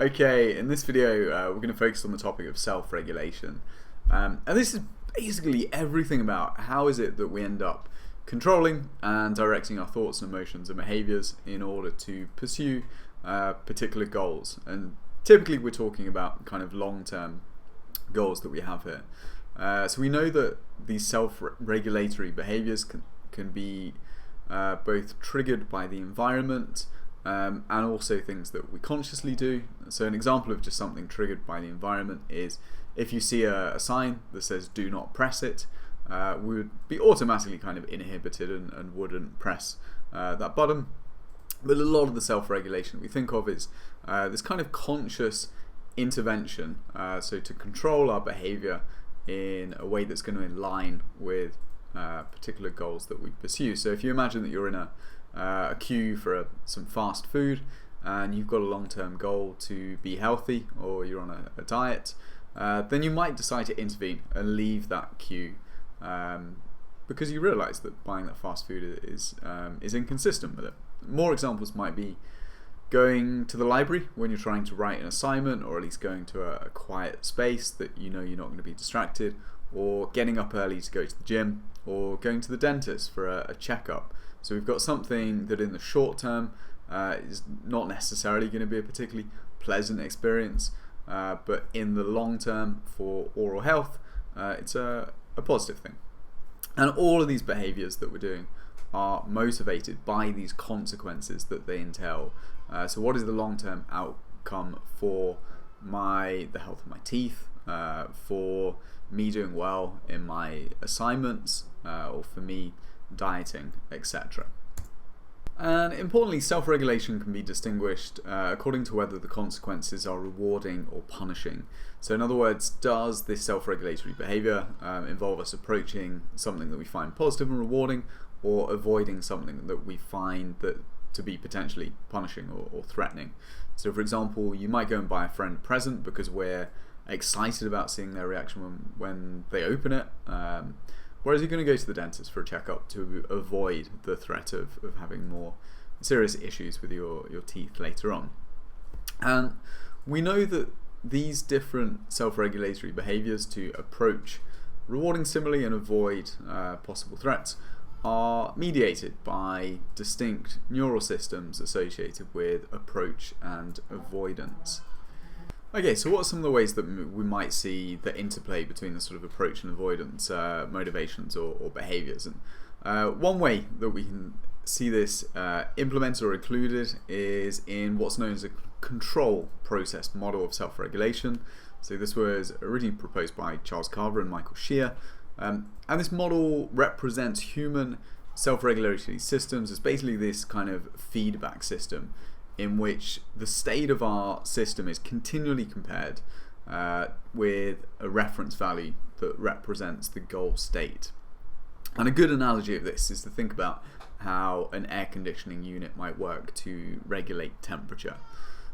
Okay, in this video we're going to focus on the topic of self-regulation. And this is basically everything about how is it that we end up controlling and directing our thoughts and emotions and behaviors in order to pursue particular goals. And typically we're talking about kind of long-term goals that we have here. So we know that these self-regulatory behaviors can be both triggered by the environment and also things that we consciously do. So an example of just something triggered by the environment is if you see a sign that says do not press it, we would be automatically kind of inhibited and wouldn't press that button. But a lot of the self-regulation we think of is this kind of conscious intervention, so to control our behavior in a way that's going to align with particular goals that we pursue. So if you imagine that you're in a queue for some fast food and you've got a long-term goal to be healthy, or you're on a diet, then you might decide to intervene and leave that queue because you realize that buying that fast food is inconsistent with it. More examples might be going to the library when you're trying to write an assignment, or at least going to a quiet space that you know you're not going to be distracted, or getting up early to go to the gym, or going to the dentist for a checkup. So we've got something that in the short term is not necessarily going to be a particularly pleasant experience, but in the long term for oral health, it's a positive thing. And all of these behaviors that we're doing are motivated by these consequences that they entail. So what is the long-term outcome for the health of my teeth, for me doing well in my assignments, or for me dieting, etc. And importantly, self-regulation can be distinguished according to whether the consequences are rewarding or punishing. So in other words, does this self-regulatory behavior involve us approaching something that we find positive and rewarding, or avoiding something that we find that to be potentially punishing or threatening? So for example, you might go and buy a friend a present because we're excited about seeing their reaction when they open it, whereas you're going to go to the dentist for a checkup to avoid the threat of having more serious issues with your teeth later on. And we know that these different self-regulatory behaviors to approach rewarding stimuli and avoid possible threats are mediated by distinct neural systems associated with approach and avoidance. Okay, so what are some of the ways that we might see the interplay between the sort of approach and avoidance motivations or behaviors? And one way that we can see this implemented or included is in what's known as a control process model of self-regulation. So this was originally proposed by Charles Carver and Michael Shear. And this model represents human self-regulatory systems as basically this kind of feedback system in which the state of our system is continually compared with a reference value that represents the goal state. And a good analogy of this is to think about how an air conditioning unit might work to regulate temperature.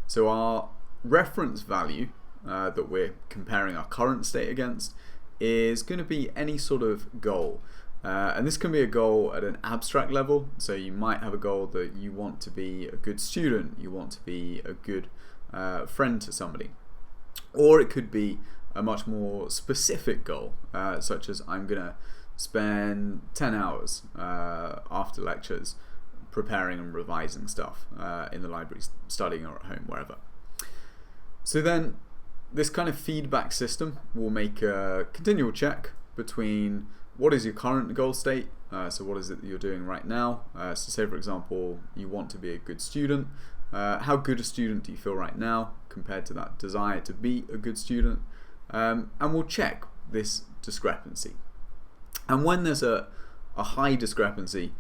So our reference value that we're comparing our current state against is going to be any sort of goal. And this can be a goal at an abstract level. So you might have a goal that you want to be a good student, you want to be a good friend to somebody. Or it could be a much more specific goal, such as I'm going to spend 10 hours after lectures preparing and revising stuff in the library, studying, or at home, wherever. So then this kind of feedback system will make a continual check between what is your current goal state, so what is it that you're doing right now. So say for example you want to be a good student, how good a student do you feel right now compared to that desire to be a good student, and we'll check this discrepancy. And when there's a high discrepancy,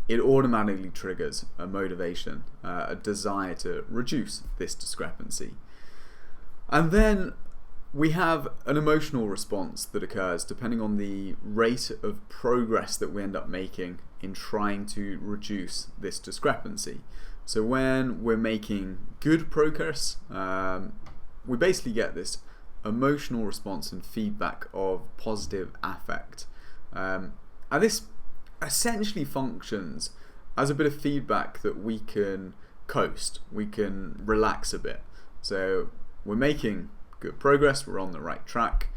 it automatically triggers a motivation, a desire to reduce this discrepancy. And then we have an emotional response that occurs depending on the rate of progress that we end up making in trying to reduce this discrepancy. So when we're making good progress, we basically get this emotional response and feedback of positive affect. And this essentially functions as a bit of feedback that we can coast, we can relax a bit. So we're making good progress, we're on the right track,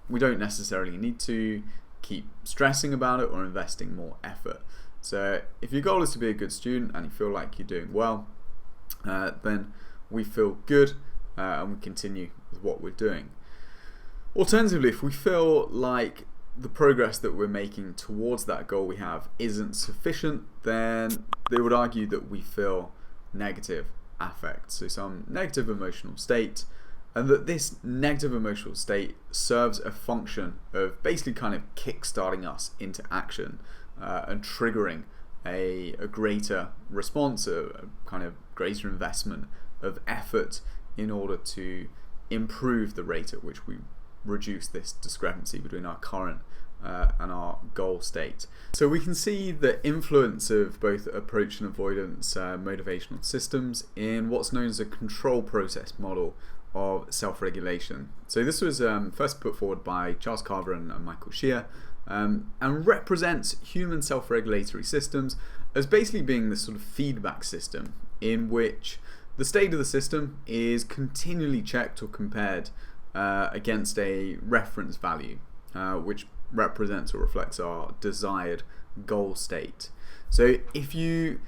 we don't necessarily need to keep stressing about it or investing more effort. So if your goal is to be a good student and you feel like you're doing well, then we feel good and we continue with what we're doing. Alternatively, if we feel like the progress that we're making towards that goal we have isn't sufficient, then they would argue that we feel negative affect, so some negative emotional state, and that this negative emotional state serves a function of basically kind of kick-starting us into action and triggering a greater response, a kind of greater investment of effort in order to improve the rate at which we reduce this discrepancy between our current and our goal state. So we can see the influence of both approach and avoidance motivational systems in what's known as a control process model of self-regulation. So this was first put forward by Charles Carver and Michael Shear, and represents human self-regulatory systems as basically being this sort of feedback system in which the state of the system is continually checked or compared against a reference value, which represents or reflects our desired goal state. So if you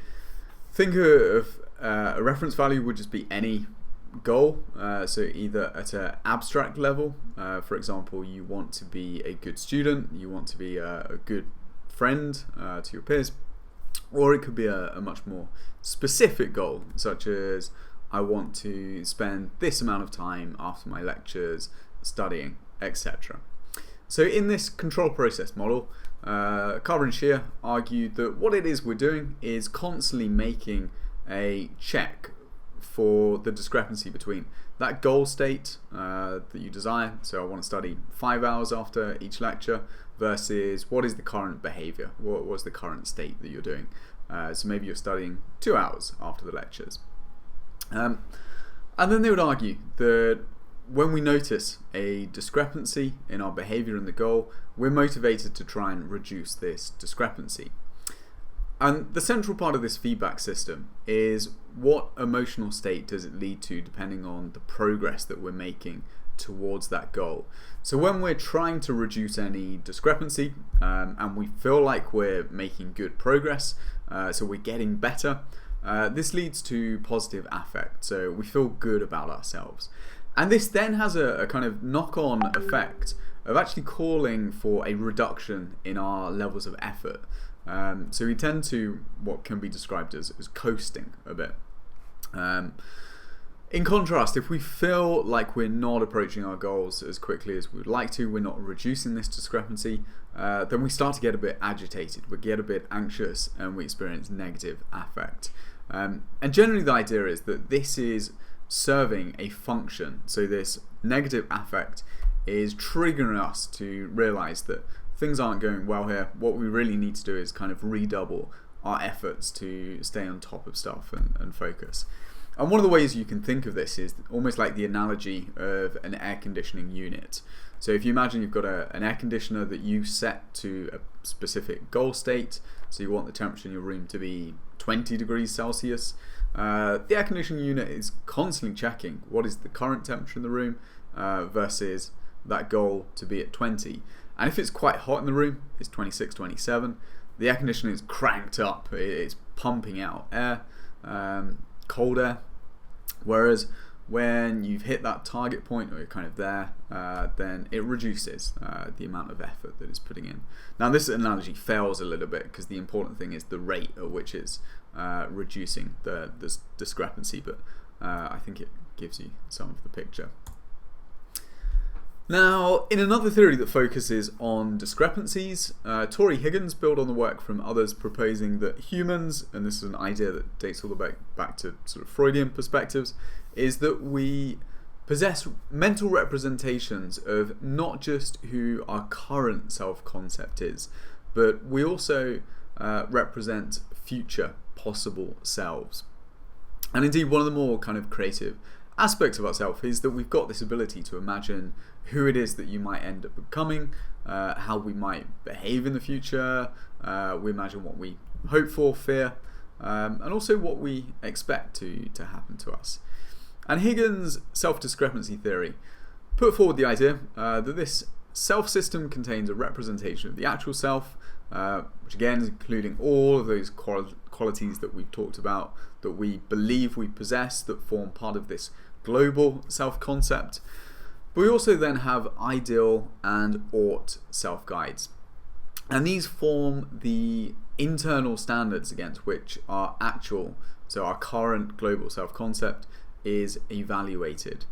think of a reference value would just be any goal, so either at an abstract level, for example, you want to be a good student, you want to be a good friend to your peers, or it could be a much more specific goal, such as I want to spend this amount of time after my lectures studying, etc. So in this control process model, Carver and Shear argued that what it is we're doing is constantly making a check for the discrepancy between that goal state that you desire, so I want to study 5 hours after each lecture, versus what is the current behavior, what was the current state that you're doing. So maybe you're studying 2 hours after the lectures. And then they would argue that when we notice a discrepancy in our behavior and the goal, we're motivated to try and reduce this discrepancy. And the central part of this feedback system is what emotional state does it lead to depending on the progress that we're making towards that goal. So when we're trying to reduce any discrepancy and we feel like we're making good progress, so we're getting better, this leads to positive affect, so we feel good about ourselves. And this then has a kind of knock-on effect of actually calling for a reduction in our levels of effort. So we tend to what can be described as coasting a bit. In contrast, if we feel like we're not approaching our goals as quickly as we'd like to, we're not reducing this discrepancy, then we start to get a bit agitated, we get a bit anxious, and we experience negative affect. And generally the idea is that this is serving a function, so this negative affect is triggering us to realize that things aren't going well here. What we really need to do is kind of redouble our efforts to stay on top of stuff and focus. And one of the ways you can think of this is almost like the analogy of an air conditioning unit. So if you imagine you've got an air conditioner that you set to a specific goal state, so you want the temperature in your room to be 20 degrees Celsius, the air conditioning unit is constantly checking what is the current temperature in the room versus that goal to be at 20. And if it's quite hot in the room, it's 26, 27, the air conditioner is cranked up, it's pumping out air, cold air. Whereas when you've hit that target point, or you're kind of there, then it reduces the amount of effort that it's putting in. Now this analogy fails a little bit because the important thing is the rate at which it's reducing this discrepancy, but I think it gives you some of the picture. Now, in another theory that focuses on discrepancies, Tori Higgins built on the work from others proposing that humans, and this is an idea that dates all the way back to sort of Freudian perspectives, is that we possess mental representations of not just who our current self-concept is, but we also represent future possible selves. And indeed, one of the more kind of creative aspects of ourselves is that we've got this ability to imagine who it is that you might end up becoming, how we might behave in the future, we imagine what we hope for, fear, and also what we expect to happen to us. And Higgins' self-discrepancy theory put forward the idea that this self system contains a representation of the actual self, which again is including all of those qualities that we've talked about, that we believe we possess, that form part of this global self-concept. But we also then have ideal and ought self-guides. And these form the internal standards against which our actual, so our current global self-concept, is evaluated.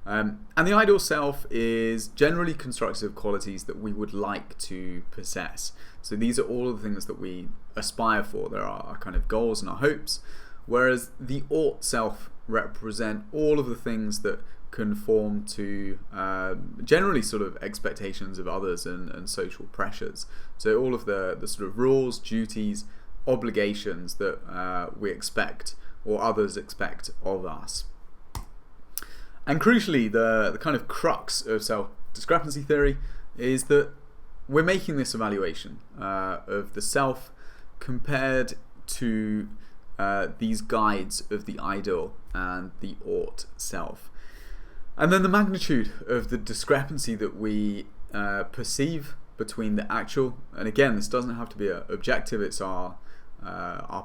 And the ideal self is generally constructed of qualities that we would like to possess. So these are all of the things that we aspire for. There are our kind of goals and our hopes. Whereas the ought self represent all of the things that conform to generally sort of expectations of others and social pressures. So all of the sort of rules, duties, obligations that we expect or others expect of us. And crucially, the kind of crux of self-discrepancy theory is that we're making this evaluation of the self compared to these guides of the ideal and the ought self. And then the magnitude of the discrepancy that we perceive between the actual, and again, this doesn't have to be objective, it's our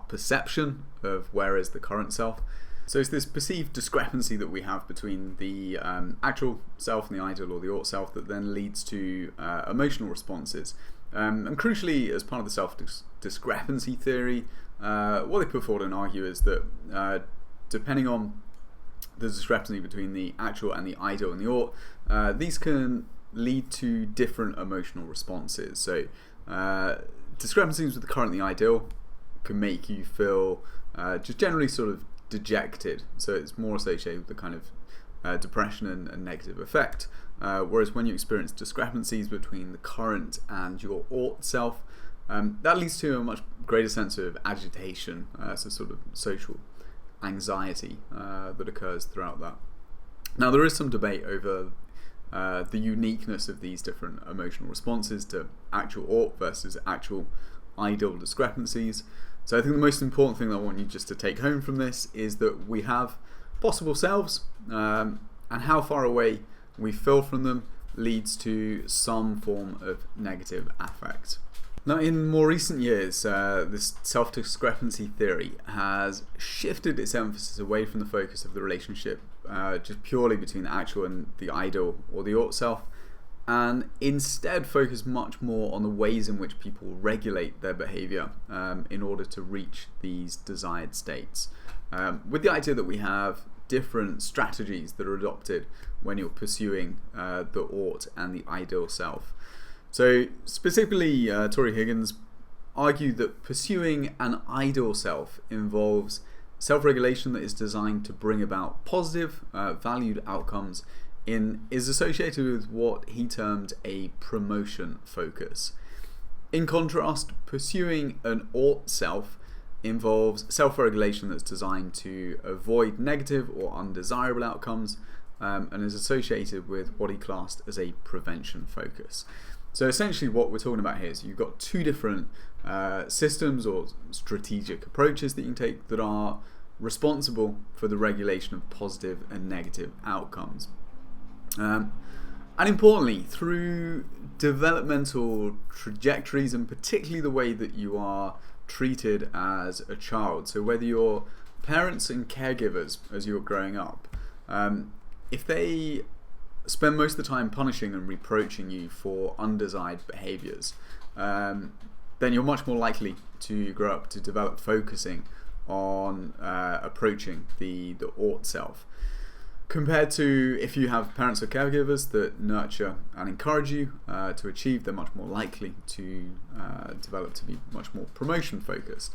perception of where is the current self. So it's this perceived discrepancy that we have between the actual self and the ideal or the ought self that then leads to emotional responses. And crucially, as part of the self-discrepancy theory, what they put forward and argue is that depending on the discrepancy between the actual and the ideal and the ought, these can lead to different emotional responses. So discrepancies with the current and the ideal can make you feel just generally sort of dejected, so it's more associated with the kind of depression and negative effect, whereas when you experience discrepancies between the current and your ought self, that leads to a much greater sense of agitation, so sort of social anxiety that occurs throughout that. Now there is some debate over the uniqueness of these different emotional responses to actual ought versus actual ideal discrepancies. So I think the most important thing that I want you just to take home from this is that we have possible selves, and how far away we feel from them leads to some form of negative affect. Now in more recent years, this self-discrepancy theory has shifted its emphasis away from the focus of the relationship just purely between the actual and the ideal or the ought self, and instead focus much more on the ways in which people regulate their behavior in order to reach these desired states, with the idea that we have different strategies that are adopted when you're pursuing the ought and the ideal self. So specifically, Tory Higgins argued that pursuing an ideal self involves self-regulation that is designed to bring about positive, valued outcomes is associated with what he termed a promotion focus. In contrast, pursuing an ought self involves self-regulation that's designed to avoid negative or undesirable outcomes, and is associated with what he classed as a prevention focus. So essentially what we're talking about here is you've got two different systems or strategic approaches that you can take that are responsible for the regulation of positive and negative outcomes. And importantly, through developmental trajectories and particularly the way that you are treated as a child, so whether your parents and caregivers as you're growing up, if they spend most of the time punishing and reproaching you for undesired behaviours, then you're much more likely to grow up to develop focusing on approaching the ought self. Compared to if you have parents or caregivers that nurture and encourage you to achieve, they're much more likely to develop to be much more promotion focused.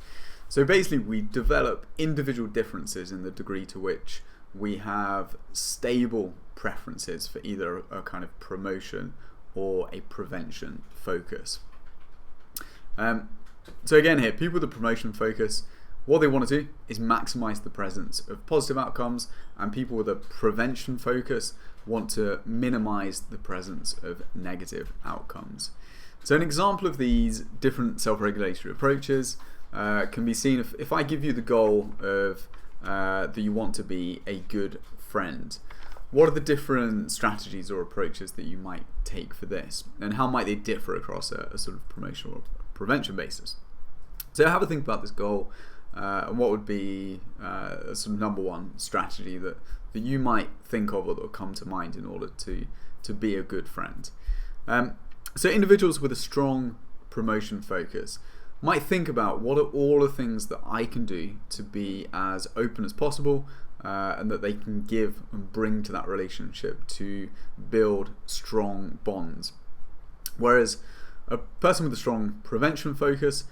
So basically we develop individual differences in the degree to which we have stable preferences for either a kind of promotion or a prevention focus. So again here, people with a promotion focus, what they want to do is maximize the presence of positive outcomes, and people with a prevention focus want to minimize the presence of negative outcomes. So an example of these different self-regulatory approaches can be seen if I give you the goal of that you want to be a good friend, what are the different strategies or approaches that you might take for this, and how might they differ across a sort of promotion or prevention basis? So have a think about this goal, and what would be a sort of number one strategy that you might think of or that will come to mind in order to be a good friend. So individuals with a strong promotion focus might think about what are all the things that I can do to be as open as possible, and that they can give and bring to that relationship to build strong bonds. Whereas a person with a strong prevention focus,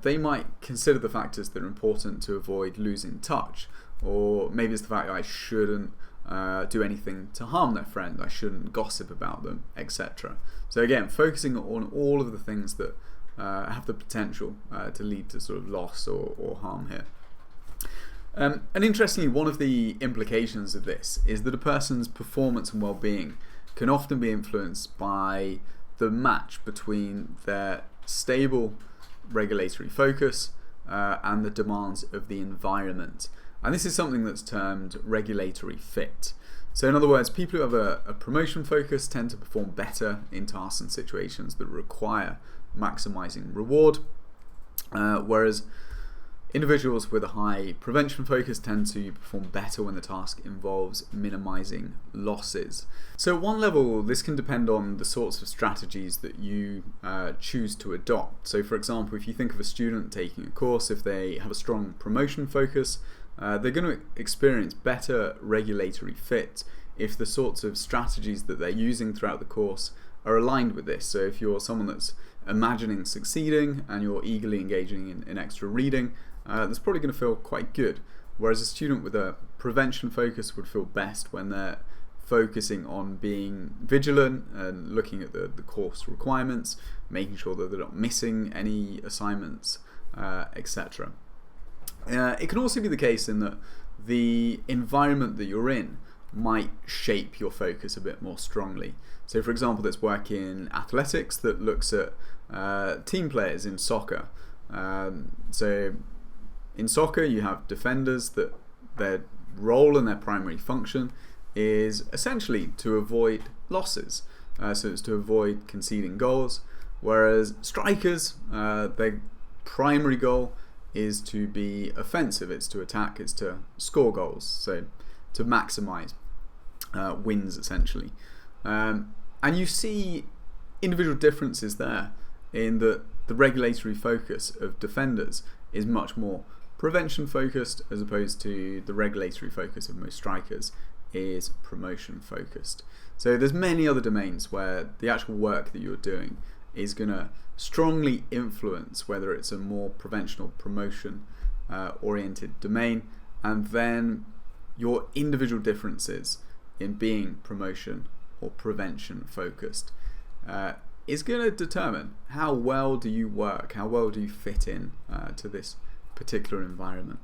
they might consider the factors that are important to avoid losing touch, or maybe it's the fact that I shouldn't do anything to harm their friend, I shouldn't gossip about them, etc. So again, focusing on all of the things that have the potential to lead to sort of loss or harm here. And interestingly, one of the implications of this is that a person's performance and well-being can often be influenced by the match between their stable regulatory focus and the demands of the environment. And this is something that's termed regulatory fit. So in other words, people who have a promotion focus tend to perform better in tasks and situations that require maximizing reward, whereas individuals with a high prevention focus tend to perform better when the task involves minimizing losses. So at one level, this can depend on the sorts of strategies that you choose to adopt. So for example, if you think of a student taking a course, if they have a strong promotion focus, they're going to experience better regulatory fit if the sorts of strategies that they're using throughout the course are aligned with this. So if you're someone that's imagining succeeding and you're eagerly engaging in extra reading, that's probably going to feel quite good. Whereas a student with a prevention focus would feel best when they're focusing on being vigilant and looking at the course requirements, making sure that they're not missing any assignments, etc. It can also be the case in that the environment that you're in might shape your focus a bit more strongly. So for example, there's work in athletics that looks at team players in soccer. So in soccer, you have defenders that their role and their primary function is essentially to avoid losses. So it's to avoid conceding goals, whereas strikers, their primary goal is to be offensive, it's to attack, it's to score goals, so to maximize wins essentially. And you see individual differences there in that the regulatory focus of defenders is much more prevention focused as opposed to the regulatory focus of most strikers is promotion focused. So there's many other domains where the actual work that you're doing is going to strongly influence whether it's a more prevention or promotion oriented domain, and then your individual differences in being promotion or prevention focused is going to determine how well do you work, how well do you fit in to this particular environment.